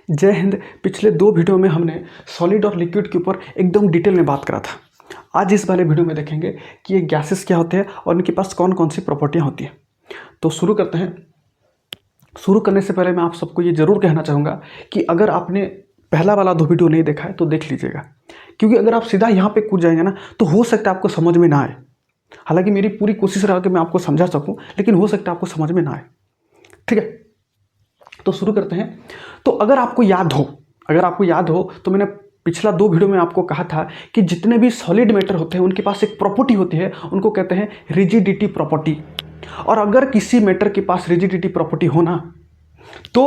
जय हिंद। पिछले 2 वीडियो में हमने सॉलिड और लिक्विड के ऊपर एकदम डिटेल में बात करा था। आज इस वाले वीडियो में देखेंगे कि ये गैसेस क्या होते हैं और इनके पास कौन कौन सी प्रॉपर्टियाँ होती हैं। तो शुरू करते हैं। शुरू करने से पहले मैं आप सबको ये ज़रूर कहना चाहूँगा कि अगर आपने पहला वाला 2 वीडियो नहीं देखा है तो देख लीजिएगा, क्योंकि अगर आप सीधा यहाँ पे कूद जाएंगे ना तो हो सकता है आपको समझ में ना आए। हालांकि मेरी पूरी कोशिश रहा कि मैं आपको समझा सकूँ, लेकिन हो सकता है आपको समझ में ना आए। ठीक है, तो शुरू करते हैं। तो अगर आपको याद हो तो मैंने पिछला 2 वीडियो में आपको कहा था कि जितने भी सॉलिड मैटर होते हैं उनके पास एक प्रॉपर्टी होती है, उनको कहते हैं रिजिडिटी प्रॉपर्टी। और अगर किसी मैटर के पास रिजिडिटी प्रॉपर्टी होना तो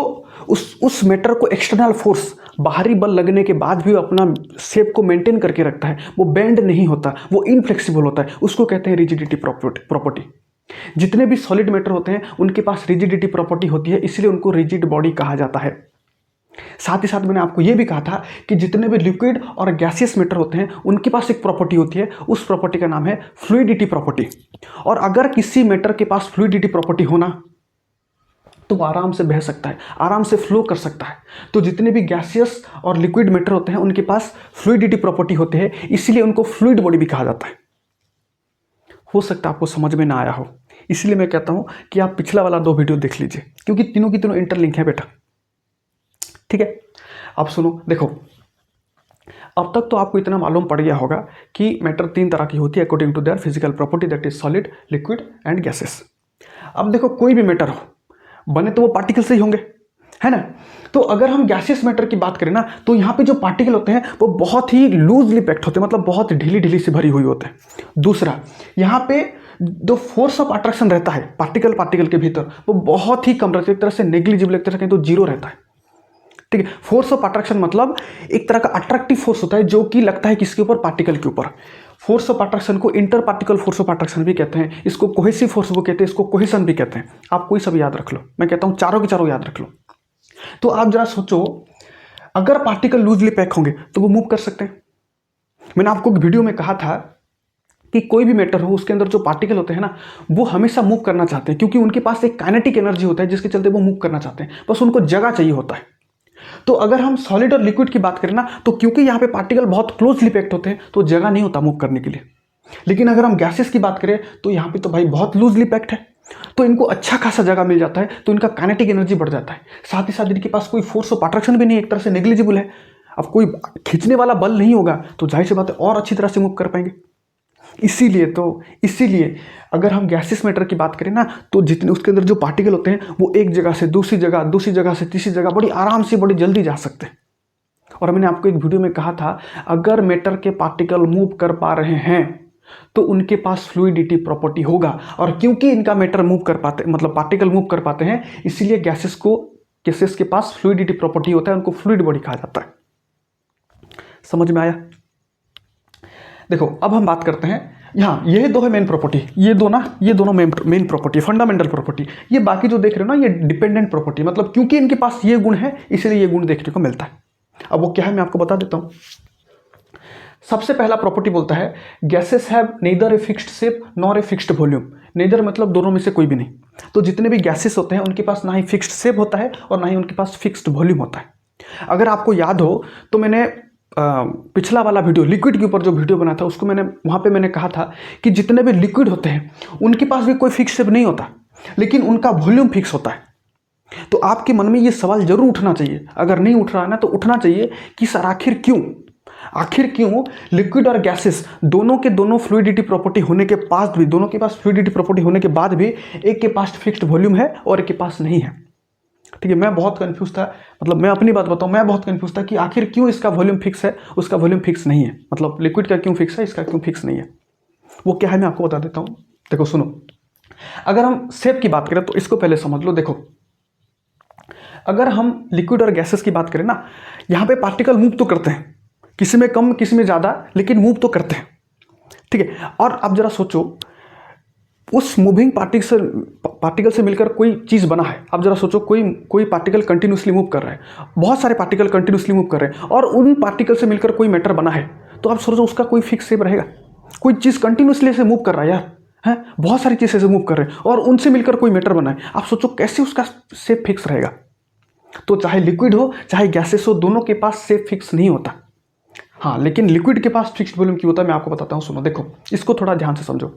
उस मैटर को एक्सटर्नल फोर्स, बाहरी बल लगने के बाद भी वो अपना शेप को मेंटेन करके रखता है, वो बेंड नहीं होता, वो इनफ्लेक्सिबल होता है, उसको कहते हैं रिजिडिटी प्रॉपर्टी। जितने भी सॉलिड मैटर होते हैं उनके पास रिजिडिटी प्रॉपर्टी होती है, इसलिए उनको रिजिड बॉडी कहा जाता है। साथ ही साथ मैंने आपको यह भी कहा था कि जितने भी लिक्विड और गैसियस मैटर होते हैं उनके पास एक प्रॉपर्टी होती है, उस प्रॉपर्टी का नाम है फ्लूइडिटी प्रॉपर्टी। और अगर किसी मैटर के पास फ्लूइडिटी प्रॉपर्टी होना तो वो आराम से बह सकता है, आराम से फ्लो कर सकता है। तो जितने भी गैसियस और लिक्विड मैटर होते हैं उनके पास फ्लूइडिटी प्रॉपर्टी होती है, इसीलिए उनको फ्लूइड बॉडी भी कहा जाता है। हो सकता है आपको समझ में ना आया हो, इसलिए मैं कहता हूं कि आप पिछला वाला 2 वीडियो देख लीजिए, क्योंकि तीनों की तीनों इंटरलिंक है बेटा। ठीक है, अब सुनो। देखो, अब तक तो आपको इतना मालूम पड़ गया होगा कि मैटर 3 तरह की होती है according to their physical property, that is solid, liquid and gases. अब देखो, कोई भी मैटर हो, बने तो वो पार्टिकल से ही होंगे, है ना। तो अगर हम गैसियस मैटर की बात करें ना तो यहाँ पे जो पार्टिकल होते हैं वो बहुत ही लूजली पैक्ड होते हैं, मतलब बहुत ढीली ढीली से भरी हुई होते हैं। दूसरा, यहाँ पे जो फोर्स ऑफ अट्रैक्शन रहता है पार्टिकल के भीतर, वो बहुत ही कम रहता है, एक तरह से नेग्लिजिबल, एक तरह से कहीं तो जीरो रहता है। ठीक है, फोर्स ऑफ अट्रैक्शन मतलब एक तरह का अट्रैक्टिव फोर्स होता है जो कि लगता है किसके ऊपर, पार्टिकल के ऊपर। फोर्स ऑफ अट्रैक्शन को inter particle force of attraction भी कहते हैं, इसको कोहेसिव फोर्स वो कहते हैं, इसको कोहेसन भी कहते हैं। आप कोई सब याद रख लो, मैं कहता हूं चारों के चारों याद रख लो। तो आप जरा सोचो, अगर पार्टिकल लूजली पैक होंगे तो वो मूव कर सकते हैं। मैंने आपको वीडियो में कहा था कि कोई भी मैटर हो उसके अंदर जो पार्टिकल होते हैं ना वो हमेशा मूव करना चाहते हैं, क्योंकि उनके पास एक काइनेटिक एनर्जी होता है जिसके चलते वो मूव करना चाहते हैं, बस उनको जगह चाहिए होता है। तो अगर हम सॉलिड और लिक्विड की बात करें ना तो क्योंकि यहाँ पे पार्टिकल बहुत क्लोजली पैक्ड होते हैं तो जगह नहीं होता मूव करने के लिए। लेकिन अगर हम गैसेस की बात करें तो यहाँ पे तो भाई बहुत लूजली पैक्ड है, तो इनको अच्छा खासा जगह मिल जाता है, तो इनका काइनेटिक एनर्जी बढ़ जाता है। साथ ही साथ इनके पास कोई फोर्स ऑफ अट्रैक्शन भी नहीं, एक तरह से नेग्लिजिबल है। अब कोई खींचने वाला बल नहीं होगा तो जाहिर सी बात है और अच्छी तरह से मूव कर पाएंगे। इसीलिए अगर हम गैसियस मैटर की बात करें ना तो जितने उसके अंदर जो पार्टिकल होते हैं वो एक जगह से दूसरी जगह से तीसरी जगह बड़ी आराम से, बड़ी जल्दी जा सकते हैं। और मैंने आपको एक वीडियो में कहा था, अगर मैटर के पार्टिकल मूव कर पा रहे हैं तो उनके पास फ्लूइडिटी प्रॉपर्टी होगा। और क्योंकि इनका मैटर मूव कर पाते, मतलब पार्टिकल मूव कर पाते हैं, इसीलिए गैसेस के पास फ्लूइडिटी प्रॉपर्टी होता है, उनको फ्लूइड बॉडी कहा जाता है। समझ में आया? देखो, अब हम बात करते हैं, यहाँ ये 2 है मेन प्रॉपर्टी, ये दोनों मेन प्रॉपर्टी, फंडामेंटल प्रॉपर्टी। ये बाकी जो देख रहे हो ना ये डिपेंडेंट प्रॉपर्टी, मतलब क्योंकि इनके पास ये गुण है इसलिए ये गुण देखने को मिलता है। अब वो क्या है मैं आपको बता देता हूँ। सबसे पहला प्रॉपर्टी बोलता है, gases have neither a fixed shape nor a fixed volume. Neither मतलब दोनों में से कोई भी नहीं। तो जितने भी गैसेस होते हैं उनके पास ना ही फिक्स्ड शेप होता है और ना ही उनके पास फिक्स्ड वॉल्यूम होता है। अगर आपको याद हो तो मैंने पिछला वाला वीडियो लिक्विड के ऊपर जो वीडियो बना था उसको वहाँ पे मैंने कहा था कि जितने भी लिक्विड होते हैं उनके पास भी कोई फिक्स शेप नहीं होता, लेकिन उनका वॉल्यूम फिक्स होता है। तो आपके मन में ये सवाल जरूर उठना चाहिए, अगर नहीं उठ रहा है ना तो उठना चाहिए कि सर आखिर क्यों लिक्विड और गैसेस दोनों के दोनों फ्लूइडिटी प्रॉपर्टी होने के पास भी, दोनों के पास फ्लूइडिटी प्रॉपर्टी होने के बाद भी एक के पास फिक्स्ड वॉल्यूम है और एक के पास नहीं है। ठीक है, मैं बहुत कंफ्यूज था, मतलब मैं अपनी बात बताऊं, मैं बहुत कंफ्यूज था कि आखिर क्यों इसका वॉल्यूम फिक्स है उसका वॉल्यूम फिक्स नहीं है, मतलब लिक्विड का क्यों फिक्स है इसका क्यों फिक्स नहीं है। वो क्या है मैं आपको बता देता हूं। देखो सुनो, अगर हम शेप की बात करें तो इसको पहले समझ लो। देखो, अगर हम लिक्विड और गैसेस की बात करें ना, यहाँ पे पार्टिकल मूव तो करते हैं, किसी में कम किसी में ज़्यादा, लेकिन मूव तो करते हैं। ठीक है, और अब जरा सोचो, उस मूविंग पार्टिकल से मिलकर कोई चीज़ बना है। अब जरा सोचो, कोई पार्टिकल कंटिन्यूसली मूव कर रहा है, बहुत सारे पार्टिकल कंटिन्यूसली मूव कर रहे हैं और उन पार्टिकल से मिलकर कोई मैटर बना है, तो आप सोचो उसका कोई फिक्स शेप रहेगा? कोई चीज़ कंटिन्यूसली से मूव कर रहा है यार, है बहुत सारी चीज़ें से मूव कर रहे हैं और उनसे मिलकर कोई मैटर बना है, आप सोचो कैसे उसका शेप फिक्स रहेगा? तो चाहे लिक्विड हो चाहे गैसेस हो, दोनों के पास सेफ फिक्स नहीं होता। हाँ, लेकिन लिक्विड के पास फिक्स्ड वॉल्यूम क्यों होता है मैं आपको बताता हूँ, सुनो। देखो, इसको थोड़ा ध्यान से समझो।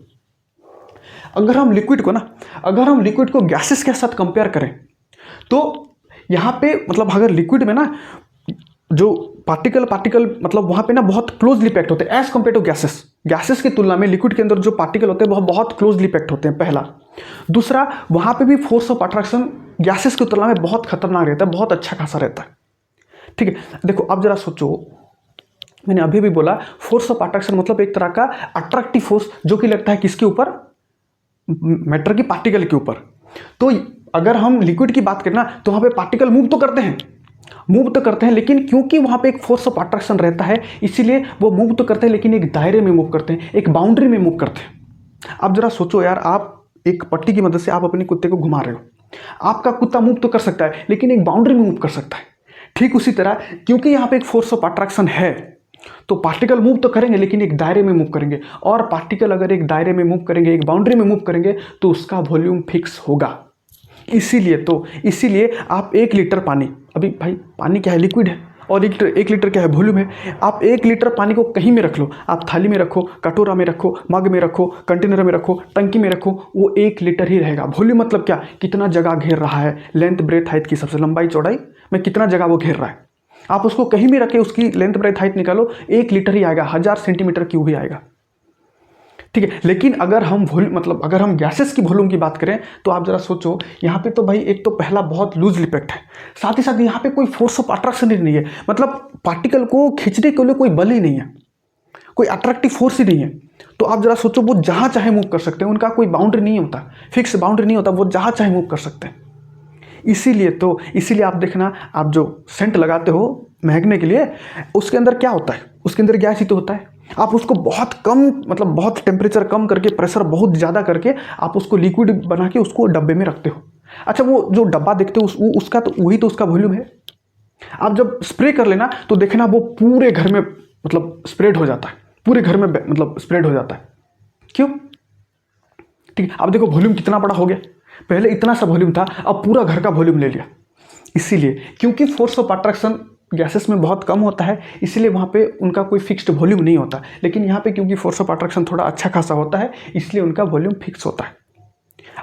अगर हम लिक्विड को गैसेस के साथ कंपेयर करें तो यहाँ पे मतलब अगर लिक्विड में ना जो पार्टिकल मतलब वहाँ पे ना बहुत क्लोजली पैक्ड होते हैं एज कम्पेयर टू गैसेस की तुलना में लिक्विड के अंदर जो पार्टिकल होते हैं वह बहुत क्लोजली पैक्ड होते हैं, पहला। दूसरा, वहाँ पे भी फोर्स ऑफ अट्रैक्शन गैसेस की तुलना में बहुत खतरनाक रहता है, बहुत अच्छा खासा रहता है। ठीक है, देखो अब जरा सोचो, मैंने अभी भी बोला फोर्स ऑफ अट्रैक्शन मतलब एक तरह का अट्रैक्टिव फोर्स जो कि लगता है किसके ऊपर, मैटर की पार्टिकल के ऊपर। तो अगर हम लिक्विड की बात करें ना तो वहाँ पे पार्टिकल मूव तो करते हैं, लेकिन क्योंकि वहाँ पे एक फोर्स ऑफ अट्रैक्शन रहता है इसीलिए वो मूव तो करते हैं लेकिन एक दायरे में मूव करते हैं, एक बाउंड्री में मूव करते हैं। आप जरा सोचो यार, आप एक पट्टी की मदद से आप अपने कुत्ते को घुमा रहे हो, आपका कुत्ता मूव तो कर सकता है लेकिन एक बाउंड्री में मूव कर सकता है। ठीक उसी तरह क्योंकि यहाँ पे एक फोर्स ऑफ अट्रैक्शन है तो पार्टिकल मूव तो करेंगे लेकिन एक दायरे में मूव करेंगे, और पार्टिकल अगर एक दायरे में मूव करेंगे, एक बाउंड्री में मूव करेंगे तो उसका वॉल्यूम फिक्स होगा। इसीलिए आप 1 लीटर पानी, अभी भाई पानी क्या है, लिक्विड है, और 1 लीटर क्या है, वॉल्यूम है। आप 1 लीटर पानी को कहीं में रख लो, आप थाली में रखो, कटोरा में रखो, मग में रखो, कंटेनर में रखो, टंकी में रखो, वो 1 लीटर ही रहेगा। वॉल्यूम मतलब क्या, कितना जगह घेर रहा है, लेंथ ब्रेथ हाइट की सबसे लंबाई चौड़ाई में कितना जगह वो घेर रहा है। आप उसको कहीं भी रखे, उसकी लेंथ ब्रेथ हाइट निकालो, 1 लीटर ही आएगा, 1000 सेंटीमीटर क्यूब ही आएगा। ठीक है, लेकिन अगर हम गैसेस की वॉल्यूम की बात करें तो आप जरा सोचो, यहाँ पे तो भाई एक तो पहला बहुत लूजली पैक्ड है, साथ ही साथ यहाँ पे कोई फोर्स ऑफ अट्रैक्शन ही नहीं है, मतलब पार्टिकल को खींचने के लिए कोई बल ही नहीं है, कोई अट्रैक्टिव फोर्स ही नहीं है। तो आप जरा सोचो, वो जहाँ चाहे मूव कर सकते हैं, उनका कोई बाउंड्री नहीं होता, फिक्स बाउंड्री नहीं होता, वो जहाँ चाहे मूव कर सकते हैं। इसीलिए आप देखना, आप जो सेंट लगाते हो महकने के लिए, उसके अंदर क्या होता है, उसके अंदर गैस ही तो होता है। आप उसको बहुत कम, मतलब बहुत टेम्परेचर कम करके, प्रेशर बहुत ज़्यादा करके आप उसको लिक्विड बना के उसको डब्बे में रखते हो। अच्छा, वो जो डब्बा देखते हो उसका तो वही तो उसका वॉल्यूम है। आप जब स्प्रे कर लेना तो देखना वो पूरे घर में मतलब स्प्रेड हो जाता है, पूरे घर में मतलब स्प्रेड हो जाता है। क्यों? ठीक है, अब देखो वॉल्यूम कितना बड़ा हो गया, पहले इतना सा वॉल्यूम था, अब पूरा घर का वॉल्यूम ले लिया। इसीलिए क्योंकि फोर्स ऑफ अट्रैक्शन गैसेस में बहुत कम होता है, इसीलिए वहाँ पे उनका कोई फिक्स्ड वॉल्यूम नहीं होता, लेकिन यहाँ पे क्योंकि फोर्स ऑफ अट्रैक्शन थोड़ा अच्छा खासा होता है इसलिए उनका वॉल्यूम फिक्स होता है।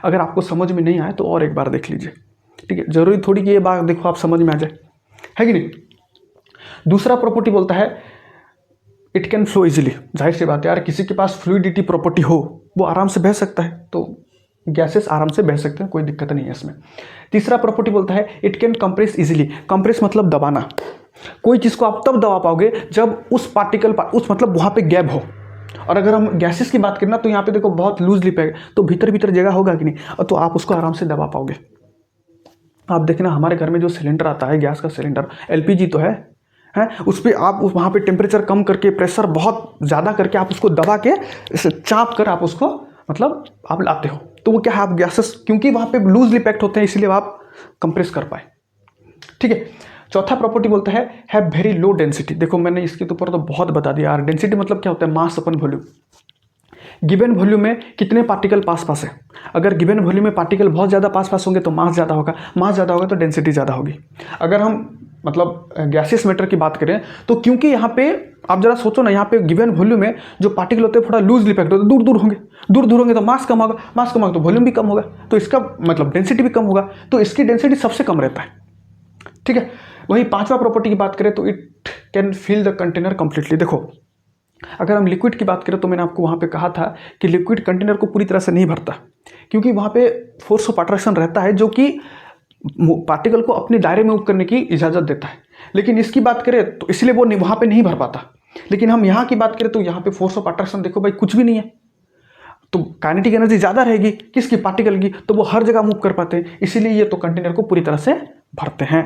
अगर आपको समझ में नहीं आए तो और एक बार देख लीजिए। ठीक है, जरूरी थोड़ी कि ये बात देखो आप समझ में आ जाए, है कि नहीं। दूसरा प्रॉपर्टी बोलता है इट कैन फ्लो इजिली। जाहिर सी बात है यार, किसी के पास फ्लूइडिटी प्रॉपर्टी हो वो आराम से बह सकता है, तो गैसेस आराम से बह सकते हैं, कोई दिक्कत नहीं है इसमें। तीसरा प्रॉपर्टी बोलता है it can compress easily. Compress मतलब दबाना, कोई चीज़ को आप तब दबा पाओगे जब उस पार्टिकल मतलब वहाँ पे गैप हो। और अगर हम गैसेस की बात करें ना तो यहाँ पे देखो बहुत लूजली पैक, तो भीतर जगह होगा कि नहीं, और तो आप उसको आराम से दबा पाओगे। आप देखना हमारे घर में जो सिलेंडर आता है, गैस का सिलेंडर, एलपीजी तो है उस पर आप वहाँ पे टेम्परेचर कम करके, प्रेशर बहुत ज़्यादा करके आप उसको दबा के चाप कर आप उसको मतलब आप लाते हो, तो वो क्या है, आप गैसेस क्योंकि वहाँ पे लूजली पैक्ड होते हैं इसलिए आप कंप्रेस कर पाए। ठीक है, चौथा प्रॉपर्टी बोलता है वेरी लो डेंसिटी। देखो मैंने इसके ऊपर तो बहुत बता दिया यार, डेंसिटी मतलब क्या होता है, मास अपन वॉल्यूम। गिवन वॉल्यूम में कितने पार्टिकल पास है, अगर गिवन वॉल्यूम में पार्टिकल बहुत ज़्यादा पास होंगे तो मास ज़्यादा होगा, मास ज़्यादा होगा तो डेंसिटी ज़्यादा होगी। अगर हम मतलब गैसियस मैटर की बात करें तो क्योंकि यहाँ पे आप जरा सोचो ना, यहाँ पे गिवन वॉल्यूम में जो पार्टिकल होते हैं थोड़ा लूजली पैक्ड होते हैं, दूर होंगे तो मास कम होगा तो वॉल्यूम भी कम होगा, तो इसका मतलब डेंसिटी भी कम होगा, तो इसकी डेंसिटी सबसे कम रहता है। ठीक है, वही पांचवा प्रॉपर्टी की बात करें तो it can fill the container completely. देखो अगर हम लिक्विड की बात करें तो मैंने आपको वहाँ पे कहा था कि लिक्विड कंटेनर को पूरी तरह से नहीं भरता, क्योंकि वहाँ पे फोर्स ऑफ अट्रैक्शन रहता है जो कि पार्टिकल को अपने दायरे में मूव करने की इजाज़त देता है। लेकिन इसकी बात करें तो इसलिए वो वहाँ पे नहीं भर पाता। लेकिन हम यहाँ की बात करें तो यहाँ पे फोर्स ऑफ अट्रैक्शन देखो भाई कुछ भी नहीं है, तो काइनेटिक एनर्जी ज़्यादा रहेगी किसकी, पार्टिकल की, तो वो हर जगह मूव कर पाते हैं, इसीलिए ये तो कंटेनर को पूरी तरह से भरते हैं।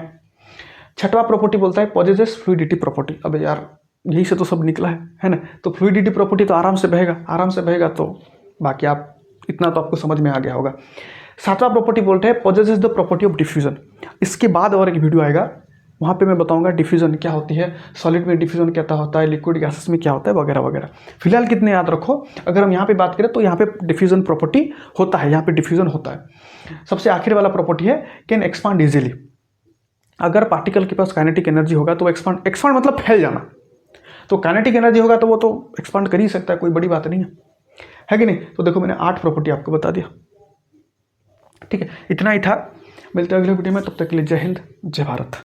छठवां प्रॉपर्टी बोलता है पॉजेसेस फ्लूइडिटी प्रॉपर्टी। अब यार यही से तो सब निकला है ना, तो फ्लूइडिटी प्रॉपर्टी तो आराम से बहेगा, तो बाकी आप इतना तो आपको समझ में आ गया होगा। सातवां प्रॉपर्टी बोलते हैं possesses the property of diffusion. इसके बाद और एक वीडियो आएगा, वहाँ पे मैं बताऊंगा डिफ्यूजन क्या होती है, सॉलिड में डिफ्यूजन क्या होता है, लिक्विड गैसेस में क्या होता है, वगैरह वगैरह। फिलहाल कितने याद रखो, अगर हम यहाँ पे बात करें तो यहाँ पे डिफ्यूजन प्रॉपर्टी होता है, यहाँ पे डिफ्यूजन होता है। सबसे आखिर वाला प्रॉपर्टी है कैन एक्सपांड इजीली। अगर पार्टिकल के पास काइनेटिक एनर्जी होगा तो एक्सपांड मतलब फैल जाना, तो काइनेटिक एनर्जी होगा तो वो तो एक्सपांड कर ही सकता है, कोई बड़ी बात नहीं है कि नहीं। तो देखो मैंने 8 प्रॉपर्टी आपको बता दिया, ठीक है, इतना ही था। मिलते हैं अगले वीडियो में, तब तक के लिए जय हिंद जय भारत।